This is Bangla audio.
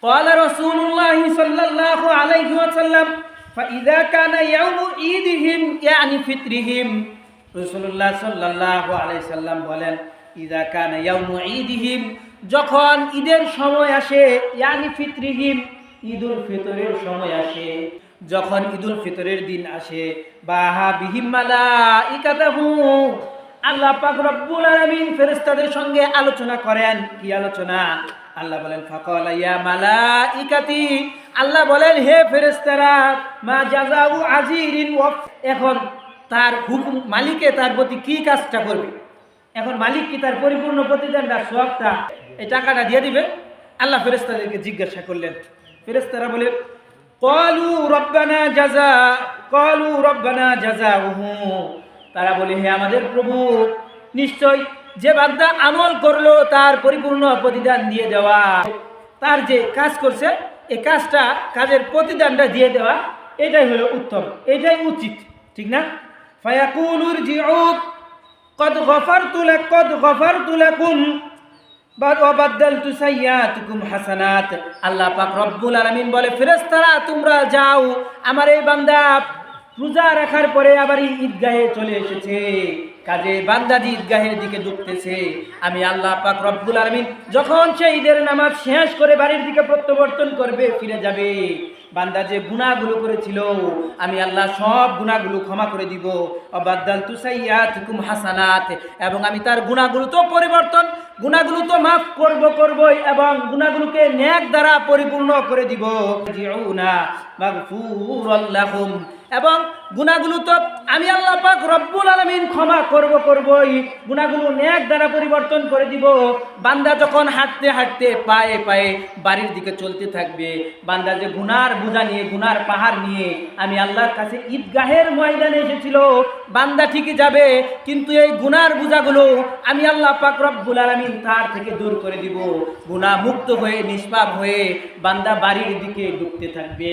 قال رسول الله صلى الله عليه وسلم فإذا كان يوم عيدهم يعني فطرهم রাসূলুল্লাহ সাল্লাল্লাহু আলাইহি সাল্লাম বলেন ইযা কানা ইয়াউমু ঈদিহিম যখন ঈদের সময় আসে ইয়ানি ফিতরিহিম ঈদুল ফিতরের সময় আসে যখন ঈদুল ফিতরের দিন আসে বাহা বিহিম মালাইকাতুহু আল্লাহ পাক রব্বুল আলামিন ফেরেশতাদের সঙ্গে আলোচনা করেন কি আলোচনা আল্লাহ বলেন ফাকালা ইয়া মালাইকাতি আল্লাহ বলেন হে ফেরেশতারা মা জাযাউ আজিরিন এখন তার হুকুম মালিকে তার প্রতি কি কাজটা করবে এখন মালিক কি তার পরিপূর্ণ প্রতিদানটা সওয়াবটা এই টাকাটা দিয়ে দিবে আল্লাহ ফেরেশতাদেরকে জিজ্ঞাসা করলেন ফেরেশতারা বলে ক্বালু রব্বানা জাযাউহু তারা বলে হে আমাদের প্রভু নিশ্চয় যে বান্দা আমল করলো তার পরিপূর্ণ প্রতিদান দিয়ে দেওয়া তার যে কাজ করছে এই কাজের প্রতিদানটা দিয়ে দেওয়া এটাই হলো উত্তম এটাই উচিত ঠিক না ফায়াকুলু ইরজিউ قد غفرت لكم وبدلت سيئاتكم حسنات আল্লাহ পাক রব্বুল আলামিন বলে ফেরেশতারা তোমরা যাও আমার এই বান্দা রোজা রাখার পরে আবার ঈদগাহে চলে এসেছে কাজে বান্দাজি ঈদগাহের দিকে ঢুকতেছে আমি আল্লাহ পাক রব্বুল আলামিন যখন সে ঈদের নামাজ শেষ করে বাড়ির দিকে প্রত্যাবর্তন করবে ফিরে যাবে বান্দা যে গুনাহগুলো করেছিল আমি আল্লাহ সব গুনাহগুলো ক্ষমা করে দিব অবাদদালতু সাইয়্যাতিকুম হাসানাত এবং আমি তার গুনাহগুলো তো পরিবর্তন গুনাহগুলো তো মাফ করবই এবং গুনাহগুলোকে নেক দ্বারা পরিপূর্ণ করে দিব জিউনা মাগফুরুল লাহুম এবং গুনাহগুলো তো আমি আল্লাহ পাক রব্বুল আলামিন ক্ষমা করবই গুনাহগুলো নেক দ্বারা পরিবর্তন করে দিব বান্দা যখন হাঁটতে হাঁটতে পায়ে পায়ে বাড়ির দিকে চলতে থাকবে বান্দা যে গুনার বোঝা নিয়ে গুনার পাহাড় নিয়ে আমি আল্লাহর কাছে ঈদগাহের ময়দানে এসেছিল বান্দা ঠিকই যাবে কিন্তু এই গুনার বোঝাগুলো আমি আল্লাহ পাক রব্বুল আলামিন তার থেকে দূর করে দিব গুনাহ মুক্ত হয়ে নিষ্পাপ হয়ে বান্দা বাড়ির দিকে ঢুকতে থাকবে।